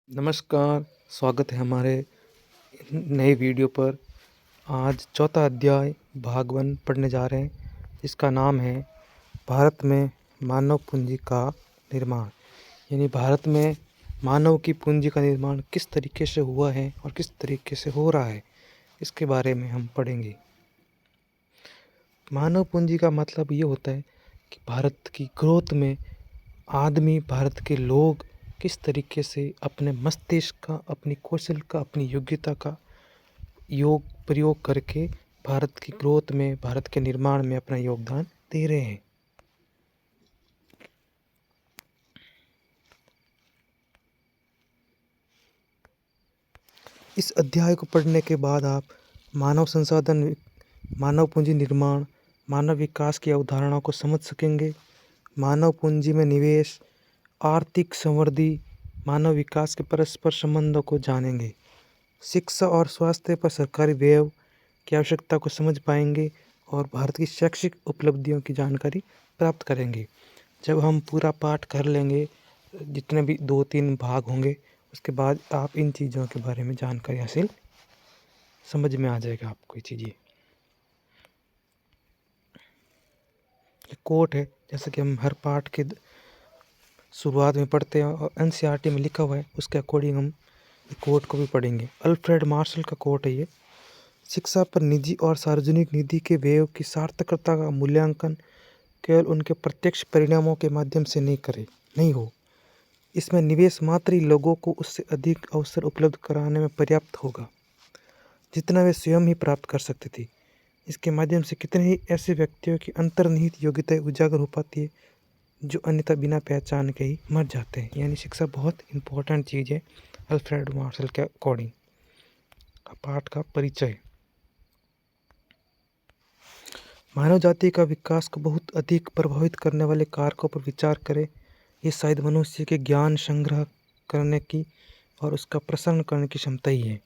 नमस्कार, स्वागत है हमारे नए वीडियो पर। आज चौथा अध्याय भाग 1 पढ़ने जा रहे हैं, जिसका नाम है भारत में मानव पूंजी का निर्माण। यानी भारत में मानव की पूंजी का निर्माण किस तरीके से हुआ है और किस तरीके से हो रहा है, इसके बारे में हम पढ़ेंगे। मानव पूंजी का मतलब ये होता है कि भारत की ग्रोथ में आदमी, भारत के लोग किस तरीके से अपने मस्तिष्क का, अपनी कौशल का, अपनी योग्यता का प्रयोग करके भारत की ग्रोथ में, भारत के निर्माण में अपना योगदान दे रहे हैं। इस अध्याय को पढ़ने के बाद आप मानव संसाधन, मानव पूंजी निर्माण, मानव विकास की अवधारणाओं को समझ सकेंगे। मानव पूंजी में निवेश, आर्थिक समृद्धि, मानव विकास के परस्पर संबंधों को जानेंगे। शिक्षा और स्वास्थ्य पर सरकारी व्यय की आवश्यकता को समझ पाएंगे और भारत की शैक्षिक उपलब्धियों की जानकारी प्राप्त करेंगे। जब हम पूरा पाठ कर लेंगे, जितने भी 2-3 भाग होंगे, उसके बाद आप इन चीज़ों के बारे में जानकारी हासिल समझ में आ जाएगा आपको। ये चीज़ें कोट है, जैसे कि हम हर पाठ के शुरुआत में पढ़ते हैं और एनसीईआरटी में लिखा हुआ है, उसके अकॉर्डिंग हम कोट को भी पढ़ेंगे। अल्फ्रेड मार्शल का कोट है ये। शिक्षा पर निजी और सार्वजनिक निधि के व्यय की सार्थकता का मूल्यांकन केवल उनके प्रत्यक्ष परिणामों के माध्यम से नहीं हो। इसमें निवेश मात्र ही लोगों को उससे अधिक अवसर उपलब्ध कराने में पर्याप्त होगा, जितना वे स्वयं ही प्राप्त कर सकते थे। इसके माध्यम से कितने ही ऐसे व्यक्तियों की अंतर्निहित योग्यताएं उजागर हो पाती है, जो अन्यथा बिना पहचान के ही मर जाते हैं। यानी शिक्षा बहुत इम्पोर्टेंट चीज़ है अल्फ्रेड मार्शल के अकॉर्डिंग। पाठ का परिचय। मानव जाति का विकास को बहुत अधिक प्रभावित करने वाले कारकों पर विचार करें। ये शायद मनुष्य के ज्ञान संग्रह करने की और उसका प्रसारण करने की क्षमता ही है।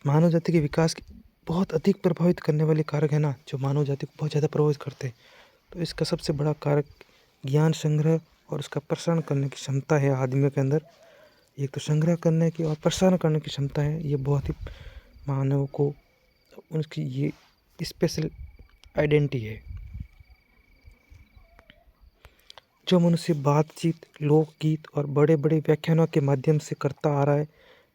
मानव जाति के विकास की बहुत अधिक प्रभावित करने वाले कारक है ना, जो मानव जाति को बहुत ज़्यादा प्रभावित करते हैं। तो इसका सबसे बड़ा कारक ज्ञान संग्रह और उसका प्रसारण करने की क्षमता है आदमियों के अंदर। एक तो संग्रह करने की और प्रसारण करने की क्षमता है। ये बहुत ही मानव को उनकी ये स्पेशल आइडेंटिटी है। जो मनुष्य बातचीत, लोकगीत और बड़े बड़े व्याख्यानों के माध्यम से करता आ रहा है,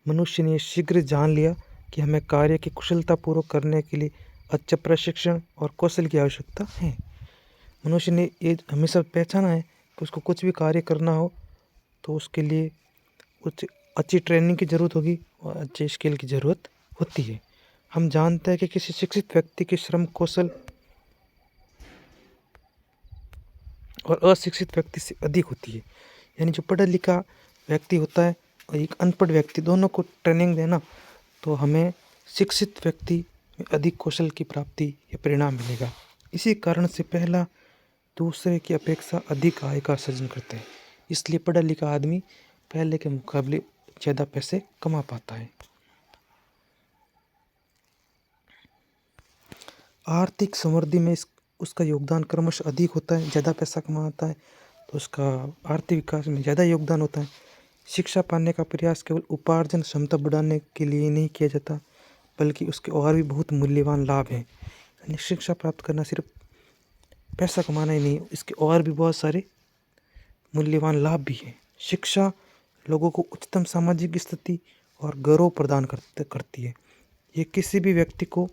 मनुष्य ने शीघ्र जान लिया कि हमें कार्य की कुशलतापूर्वक करने के लिए अच्छा प्रशिक्षण और कौशल की आवश्यकता है। मनुष्य ने ये हमेशा पहचाना है कि उसको कुछ भी कार्य करना हो तो उसके लिए कुछ अच्छी ट्रेनिंग की ज़रूरत होगी और अच्छे स्किल की ज़रूरत होती है। हम जानते हैं कि किसी शिक्षित व्यक्ति के श्रम कौशल और अशिक्षित व्यक्ति से अधिक होती है। यानी जो पढ़ा लिखा व्यक्ति होता है और एक अनपढ़ व्यक्ति, दोनों को ट्रेनिंग देना, तो हमें शिक्षित व्यक्ति में अधिक कौशल की प्राप्ति या परिणाम मिलेगा। इसी कारण से पहला दूसरे की अपेक्षा अधिक आय का सृजन करते हैं। इसलिए पढ़ा लिखा आदमी पहले के मुकाबले ज़्यादा पैसे कमा पाता है। आर्थिक समृद्धि में उसका योगदान क्रमशः अधिक होता है। ज़्यादा पैसा कमाता है तो उसका आर्थिक विकास में ज़्यादा योगदान होता है। शिक्षा पाने का प्रयास केवल उपार्जन क्षमता बढ़ाने के लिए नहीं किया जाता, बल्कि उसके और भी बहुत मूल्यवान लाभ हैं। यानी शिक्षा प्राप्त करना सिर्फ पैसा कमाना ही नहीं, इसके और भी बहुत सारे मूल्यवान लाभ भी हैं। शिक्षा लोगों को उच्चतम सामाजिक स्थिति और गौरव प्रदान करती है। ये किसी भी व्यक्ति को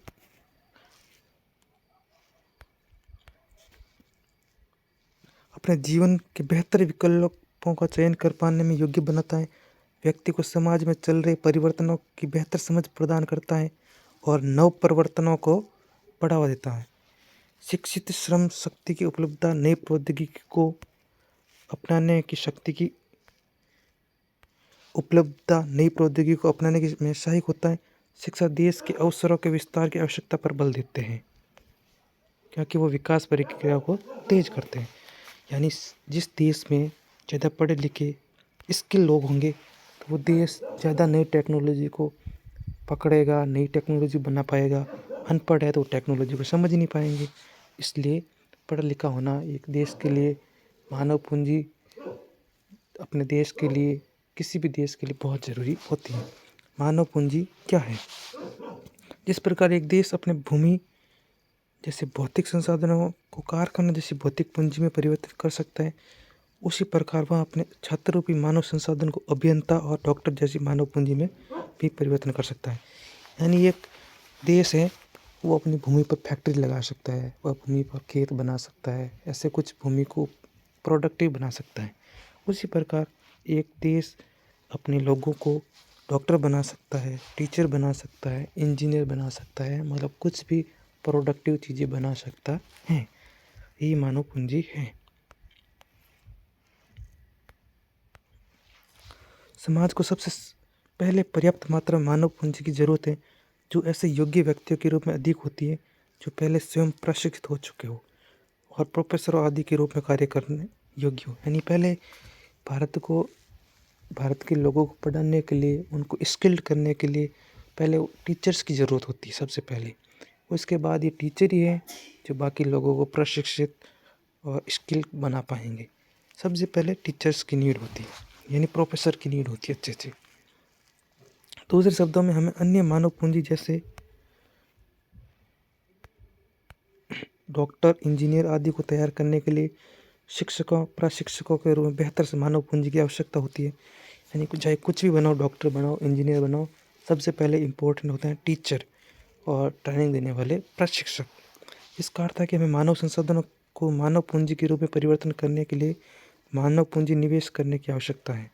अपने जीवन के बेहतर विकल्पों का चयन कर पाने में योग्य बनाता है, व्यक्ति को समाज में चल रहे परिवर्तनों की बेहतर समझ प्रदान करता है और नव परिवर्तनों को बढ़ावा देता है। शिक्षित श्रम शक्ति की उपलब्धता नई प्रौद्योगिकी को अपनाने की शक्ति की में सहायक होता है। शिक्षा देश के अवसरों के विस्तार की आवश्यकता पर बल देते हैं, क्योंकि वो विकास प्रक्रिया को तेज करते हैं। यानी जिस देश में ज़्यादा पढ़े लिखे स्किल लोग होंगे, तो वो देश ज़्यादा नई टेक्नोलॉजी को पकड़ेगा, नई टेक्नोलॉजी बना पाएगा। अनपढ़ है तो टेक्नोलॉजी को समझ नहीं पाएंगे। इसलिए पढ़ा लिखा होना एक देश के लिए, मानव पूंजी अपने देश के लिए किसी भी देश के लिए बहुत ज़रूरी होती है। मानव पूंजी क्या है? जिस प्रकार एक देश अपने भूमि जैसे भौतिक संसाधनों को कारखाना जैसी भौतिक पूंजी में परिवर्तित कर सकता है, उसी प्रकार वह अपने छात्र रूपी मानव संसाधन को अभियंता और डॉक्टर जैसी मानव पूंजी में भी परिवर्तन कर सकता है। यानी एक देश है, वो अपनी भूमि पर फैक्ट्री लगा सकता है, वह भूमि पर खेत बना सकता है, ऐसे कुछ भूमि को प्रोडक्टिव बना सकता है। उसी प्रकार एक देश अपने लोगों को डॉक्टर बना सकता है, टीचर बना सकता है, इंजीनियर बना सकता है, मतलब कुछ भी प्रोडक्टिव चीज़ें बना सकता है। यही मानव पूंजी है। समाज को सबसे पहले पर्याप्त मात्रा में मानव पूंजी की जरूरत है, जो ऐसे योग्य व्यक्तियों के रूप में अधिक होती है जो पहले स्वयं प्रशिक्षित हो चुके हो और प्रोफेसर आदि के रूप में कार्य करने योग्य हो। यानी पहले भारत के लोगों को पढ़ाने के लिए, उनको स्किल्ड करने के लिए पहले टीचर्स की ज़रूरत होती है सबसे पहले। उसके बाद ये टीचर ही है जो बाकी लोगों को प्रशिक्षित और स्किल बना पाएंगे। सबसे पहले टीचर्स की नीड होती है, यानी प्रोफेसर की नीड होती है अच्छे से। दूसरे शब्दों में हमें अन्य मानव पूंजी जैसे डॉक्टर, इंजीनियर आदि को तैयार करने के लिए शिक्षकों, प्रशिक्षकों के रूप में बेहतर से मानव पूंजी की आवश्यकता होती है। यानी चाहे कुछ भी बनाओ, डॉक्टर बनाओ, इंजीनियर बनाओ, सबसे पहले इम्पोर्टेंट होते हैं टीचर और ट्रेनिंग देने वाले प्रशिक्षक। इसका अर्थ है कि हमें मानव संसाधनों को मानव पूंजी के रूप में परिवर्तन करने के लिए मानव पूंजी निवेश करने की आवश्यकता है।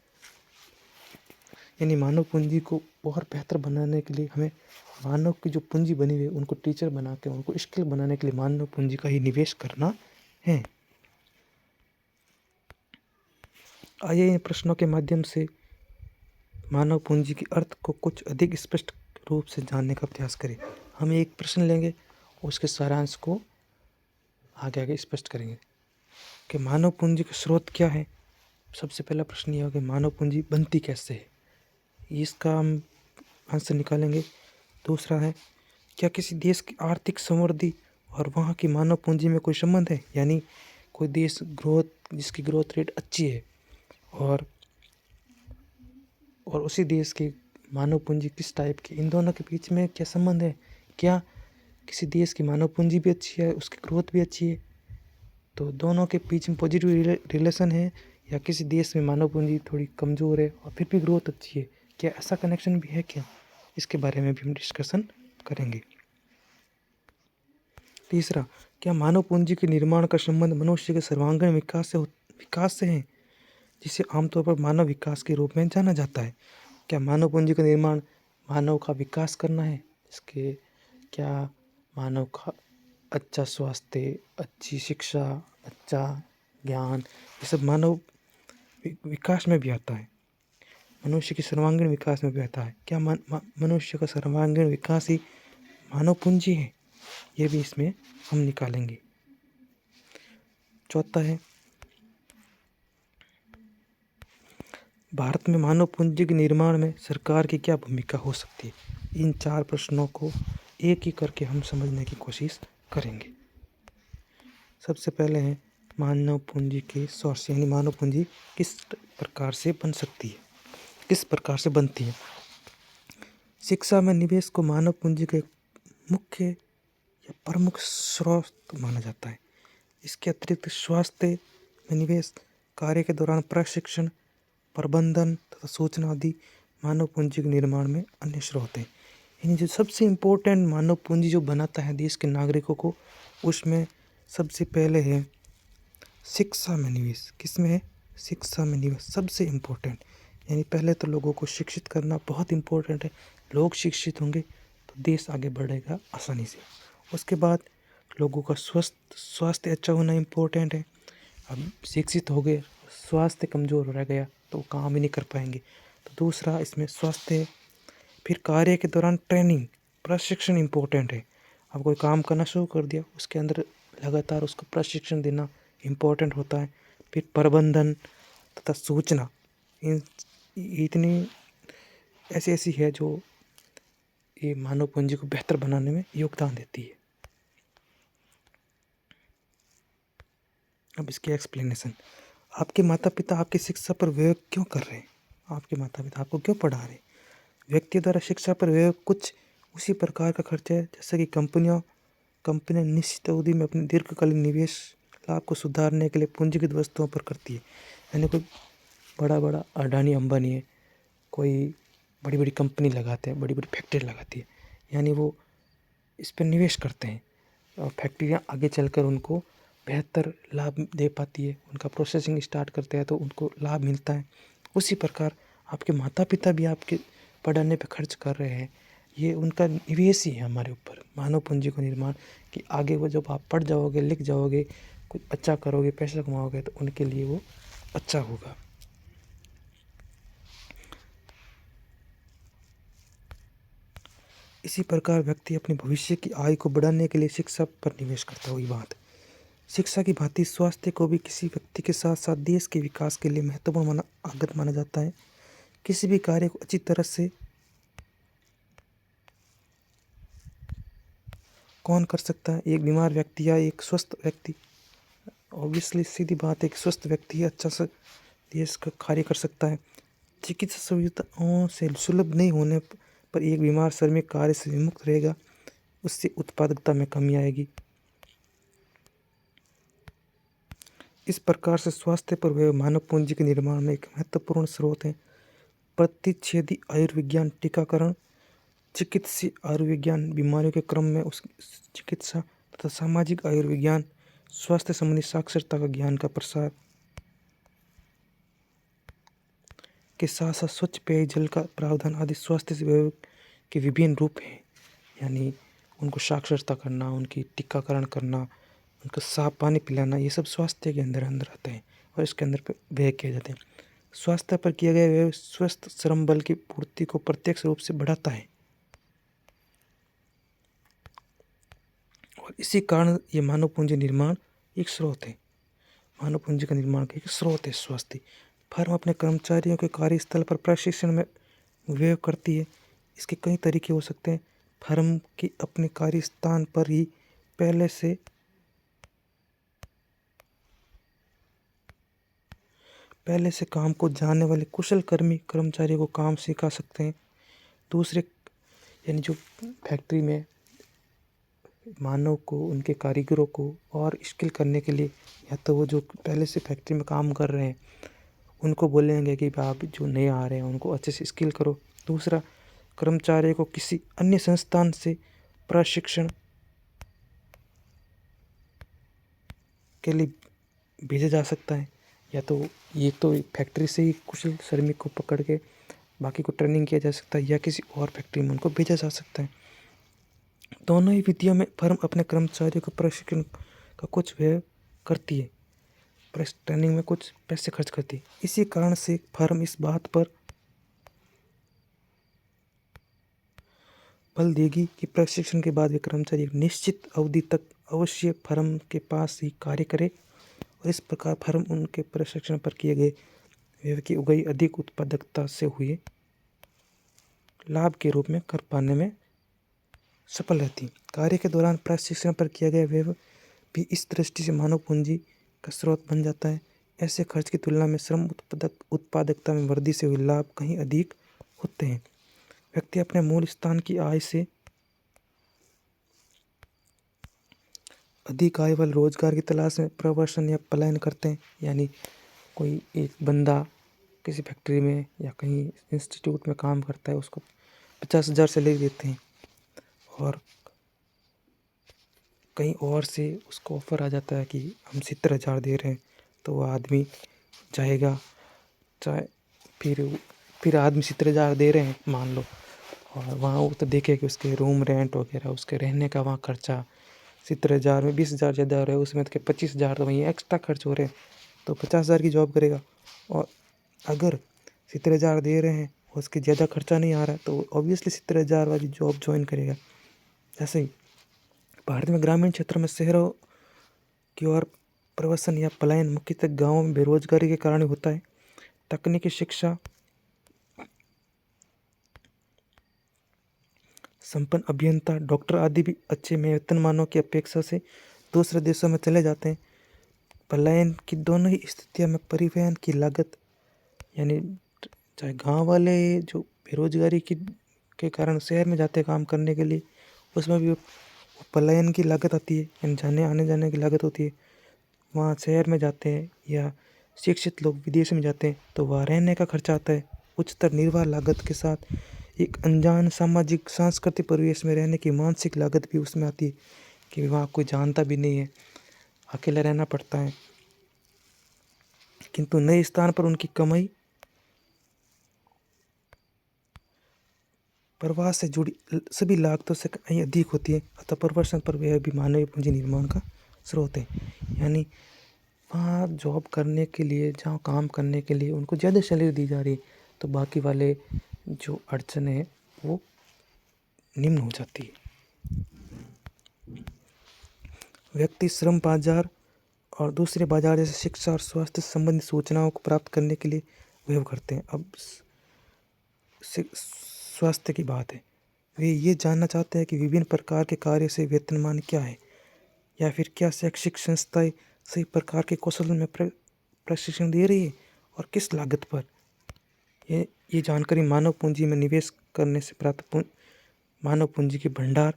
यानी मानव पूंजी को और बेहतर बनाने के लिए हमें मानव की जो पूंजी बनी हुई है उनको टीचर बना के, उनको स्किल बनाने के लिए मानव पूंजी का ही निवेश करना है। आइए इन प्रश्नों के माध्यम से मानव पूंजी के अर्थ को कुछ अधिक स्पष्ट रूप से जानने का प्रयास करें। हम एक प्रश्न लेंगे, उसके सारांश को आगे आगे स्पष्ट करेंगे कि मानव पूंजी का स्रोत क्या है। सबसे पहला प्रश्न यह होगा, मानव पूंजी बनती कैसे है, इसका हम आंसर निकालेंगे। दूसरा है, क्या किसी देश की आर्थिक समृद्धि और वहाँ की मानव पूंजी में कोई संबंध है? यानी कोई देश जिसकी ग्रोथ रेट अच्छी है और उसी देश की मानव पूंजी किस टाइप की, इन दोनों के बीच में क्या संबंध है? क्या किसी देश की मानव पूंजी भी अच्छी है, उसकी ग्रोथ भी अच्छी है, तो दोनों के बीच में पॉजिटिव रिलेशन है, या किसी देश में मानव पूंजी थोड़ी कमज़ोर है और फिर भी ग्रोथ अच्छी है, क्या ऐसा कनेक्शन भी है क्या? इसके बारे में भी हम डिस्कशन करेंगे। तीसरा, क्या मानव पूंजी के निर्माण का संबंध मनुष्य के सर्वांगीण विकास से है, जिसे आमतौर पर मानव विकास के रूप में जाना जाता है? क्या मानव पूंजी का निर्माण मानव का विकास करना है? इसके क्या मानव का अच्छा स्वास्थ्य, अच्छी शिक्षा, अच्छा ज्ञान, ये सब मानव विकास में भी आता है, मनुष्य के सर्वांगीण विकास में भी आता है। क्या मनुष्य का सर्वांगीण विकास ही मानव पूंजी है? ये भी इसमें हम निकालेंगे। चौथा है, भारत में मानव पूंजी के निर्माण में सरकार की क्या भूमिका हो सकती है? इन चार प्रश्नों को एक ही करके हम समझने की कोशिश करेंगे। सबसे पहले है मानव पूंजी के सोर्स, यानी मानव पूंजी किस प्रकार से बन सकती है, किस प्रकार से बनती है। शिक्षा में निवेश को मानव पूंजी का एक मुख्य या प्रमुख स्रोत माना जाता है। इसके अतिरिक्त स्वास्थ्य में निवेश, कार्य के दौरान प्रशिक्षण, प्रबंधन तथा सूचना आदि मानव पूंजी के निर्माण में अन्य स्रोत हैं। यानी जो सबसे इम्पोर्टेंट मानव पूंजी जो बनाता है देश के नागरिकों को, उसमें सबसे पहले है शिक्षा में निवेश। किस में है? शिक्षा में निवेश सबसे इम्पोर्टेंट। यानी पहले तो लोगों को शिक्षित करना बहुत इम्पोर्टेंट है। लोग शिक्षित होंगे तो देश आगे बढ़ेगा आसानी से। उसके बाद लोगों का स्वास्थ्य अच्छा होना इम्पोर्टेंट है। अब शिक्षित हो गए, स्वास्थ्य कमज़ोर हो रह गया तो वो काम ही नहीं कर पाएंगे, तो दूसरा इसमें स्वास्थ्य है। फिर कार्य के दौरान ट्रेनिंग, प्रशिक्षण इम्पोर्टेंट है। अब कोई काम करना शुरू कर दिया, उसके अंदर लगातार उसको प्रशिक्षण देना इम्पोर्टेंट होता है। फिर प्रबंधन तथा सूचना, इन इतनी ऐसी है जो ये मानव पूंजी को बेहतर बनाने में योगदान देती है। अब इसकी एक्सप्लेनेशन, आपके माता पिता आपकी शिक्षा पर व्यय क्यों कर रहे हैं? आपके माता पिता आपको क्यों पढ़ा रहे। व्यक्ति द्वारा शिक्षा पर व्यय कुछ उसी प्रकार का खर्च है जैसे कि कंपनियां निश्चित अवधि में अपने दीर्घकालीन निवेश लाभ को सुधारने के लिए पूंजीगत वस्तुओं पर करती है। यानी कोई बड़ा बड़ा अडानी अंबानी है, कोई बड़ी बड़ी कंपनी लगाते हैं, बड़ी बड़ी फैक्ट्री लगाती है, यानी वो इस पर निवेश करते हैं और फैक्ट्रियाँ आगे चलकर उनको बेहतर लाभ दे पाती है। उनका प्रोसेसिंग स्टार्ट करते हैं तो उनको लाभ मिलता है। उसी प्रकार आपके माता पिता भी आपके पढ़ाने पे खर्च कर रहे हैं, ये उनका निवेश ही है हमारे ऊपर, मानव पूंजी का निर्माण, कि आगे वो जब आप पढ़ जाओगे, लिख जाओगे, कुछ अच्छा करोगे, पैसा कमाओगे तो उनके लिए वो अच्छा होगा। इसी प्रकार व्यक्ति अपने भविष्य की आय को बढ़ाने के लिए शिक्षा पर निवेश करता है। वही बात, शिक्षा की भांति स्वास्थ्य को भी किसी व्यक्ति के साथ साथ देश के विकास के लिए महत्वपूर्ण आगत माना जाता है। किसी भी कार्य को अच्छी तरह से कौन कर सकता है, एक बीमार व्यक्ति या एक स्वस्थ व्यक्ति। ऑब्वियसली सीधी बात है, एक स्वस्थ व्यक्ति ही अच्छा से देश का कार्य कर सकता है। चिकित्सा सुविधाओं से सुलभ नहीं होने पर एक बीमार श्रमिक कार्य से विमुक्त रहेगा, उससे उत्पादकता में कमी आएगी। इस प्रकार से स्वास्थ्य पर व्यय मानव पूंजी के निर्माण में एक महत्वपूर्ण स्रोत है। प्रतिच्छेदी आयुर्विज्ञान टीकाकरण, चिकित्सीय आयुर्विज्ञान बीमारियों के क्रम में उसकी चिकित्सा तथा सामाजिक आयुर्विज्ञान स्वास्थ्य संबंधी साक्षरता का ज्ञान का प्रसार के साथ साथ स्वच्छ पेयजल का प्रावधान आदि स्वास्थ्य सेवा के विभिन्न रूप हैं। यानी उनको साक्षरता करना, उनकी टीकाकरण करना, उनको साफ पानी पिलाना, ये सब स्वास्थ्य के अंदर आते हैं और इसके अंदर पे व्यय किए जाते हैं। स्वास्थ्य पर किया गया व्यय स्वस्थ श्रम बल की पूर्ति को प्रत्यक्ष रूप से बढ़ाता है और इसी कारण ये मानव पूंजी निर्माण एक स्रोत है। मानव पूंजी का निर्माण का एक स्रोत है स्वास्थ्य। फर्म अपने कर्मचारियों के कार्यस्थल पर प्रशिक्षण में व्यय करती है। इसके कई तरीके हो सकते हैं। फर्म की अपने कार्यस्थान पर ही पहले से काम को जानने वाले कुशल कर्मचारियों को काम सिखा सकते हैं। दूसरे यानी जो फैक्ट्री में मानव को, उनके कारीगरों को और स्किल करने के लिए, या तो वो जो पहले से फैक्ट्री में काम कर रहे हैं उनको बोलेंगे कि आप जो नए आ रहे हैं उनको अच्छे से स्किल करो। दूसरा, कर्मचारी को किसी अन्य संस्थान से प्रशिक्षण के लिए भेजा जा सकता है, या तो ये तो फैक्ट्री से ही कुशल श्रमिक को पकड़ के बाकी को ट्रेनिंग किया जा सकता है, या किसी और फैक्ट्री में उनको भेजा जा सकता है। दोनों ही विधियों में फर्म अपने कर्मचारियों को प्रशिक्षण का कुछ व्यय करती है, ट्रेनिंग में कुछ पैसे खर्च करती है। इसी कारण से फर्म इस बात पर बल देगी कि प्रशिक्षण के बाद वे कर्मचारी एक निश्चित अवधि तक अवश्य फर्म के पास ही कार्य करे और इस प्रकार फर्म उनके प्रशिक्षण पर किए गए व्यय की उगाही अधिक उत्पादकता से हुए लाभ के रूप में कर पाने में सफल रहती। कार्य के दौरान प्रशिक्षण पर किया गया व्यय भी इस दृष्टि से मानव पूंजी का स्रोत बन जाता है। ऐसे खर्च की तुलना में श्रम उत्पादकता में वृद्धि से हुए लाभ कहीं अधिक होते हैं। व्यक्ति अपने मूल स्थान की आय से अधिक आय वाले रोजगार की तलाश में प्रवासन या पलायन करते हैं। यानी कोई एक बंदा किसी फैक्ट्री में या कहीं इंस्टीट्यूट में काम करता है, उसको 50,000 से ले देते हैं और कहीं और से उसको ऑफ़र आ जाता है कि हम 70,000 दे रहे हैं, तो वो आदमी जाएगा। चाहे फिर आदमी 70,000 दे रहे हैं मान लो, और वहाँ वो तो देखे कि उसके रूम रेंट वगैरह, उसके रहने का वहाँ खर्चा 70,000 में 20,000 ज़्यादा हो रहा है, उसमें तो 25,000 तो वहीं एक्स्ट्रा खर्च हो रहे हैं, तो 50,000 की जॉब करेगा। और अगर 70,000 दे रहे हैं उसके ज़्यादा खर्चा नहीं आ रहा है तो ऑब्वियसली 70,000 वाली जॉब ज्वाइन करेगा। जैसे ही भारत में ग्रामीण क्षेत्रों में शहरों की ओर प्रवासन या पलायन मुख्यतः गाँवों में बेरोजगारी के कारण होता है। तकनीकी शिक्षा संपन्न अभियंता, डॉक्टर आदि भी अच्छे वेतनमानों की अपेक्षा से दूसरे देशों में चले जाते हैं। पलायन की दोनों ही स्थितियों में परिवहन की लागत, यानी चाहे गांव वाले जो बेरोजगारी की के कारण शहर में जाते हैं काम करने के लिए, उसमें भी पलायन की लागत आती है, यानी जाने आने जाने की लागत होती है। वहाँ शहर में जाते हैं या शिक्षित लोग विदेश में जाते हैं तो वहाँ रहने का खर्चा आता है। उच्चतर निर्वाह लागत के साथ एक अनजान सामाजिक सांस्कृतिक परिवेश में रहने की मानसिक लागत भी उसमें आती है कि वहाँ कोई जानता भी नहीं है, अकेला रहना पड़ता है। किंतु नए स्थान पर उनकी कमाई प्रवास से जुड़ी सभी लागतों से कहीं अधिक होती है, अतः प्रवर्सन पर वह भी मानवीय पूंजी निर्माण का स्रोत है। यानी वहाँ जॉब करने के लिए, जहाँ काम करने के लिए उनको ज़्यादा सैलरी दी जा रही है, तो बाकी वाले जो अड़चन है वो निम्न हो जाती है। व्यक्ति श्रम बाजार और दूसरे बाजार जैसे शिक्षा और स्वास्थ्य संबंधी सूचनाओं को प्राप्त करने के लिए व्यय करते हैं। अब स्वास्थ्य की बात है, वे ये जानना चाहते हैं कि विभिन्न प्रकार के कार्य से वेतनमान क्या है, या फिर क्या शैक्षिक संस्थाएं सही प्रकार के कौशल में प्रशिक्षण दे रही है और किस लागत पर। ये जानकारी मानव पूंजी में निवेश करने से प्राप्त मानव पूंजी के भंडार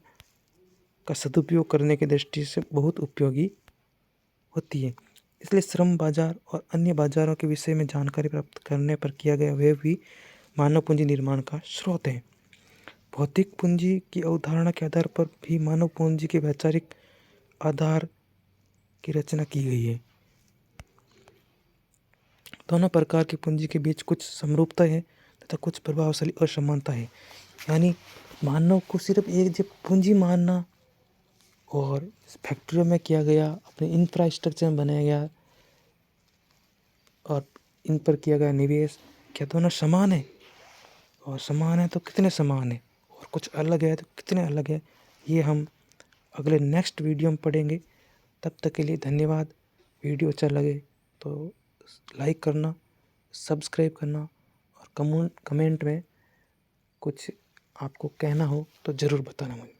का सदुपयोग करने की दृष्टि से बहुत उपयोगी होती है। इसलिए श्रम बाजार और अन्य बाजारों के विषय में जानकारी प्राप्त करने पर किया गया व्यय भी मानव पूंजी निर्माण का स्रोत है। भौतिक पूंजी की अवधारणा के आधार पर भी मानव पूंजी के वैचारिक आधार की रचना की गई है। दोनों प्रकार की पूंजी के बीच कुछ समरूपता है तथा कुछ प्रभावशाली असमानता है। यानी मानव को सिर्फ एक जब पूंजी मानना और फैक्ट्रियों में किया गया, अपने इंफ्रास्ट्रक्चर में बनाया गया और इन पर किया गया निवेश, क्या दोनों समान है? और समान है तो कितने समान है, और कुछ अलग है तो कितने अलग है, ये हम अगले नेक्स्ट वीडियो में पढ़ेंगे। तब तक के लिए धन्यवाद। वीडियो अच्छा लगे तो लाइक करना, सब्सक्राइब करना और कमेंट में कुछ आपको कहना हो तो ज़रूर बताना मुझे।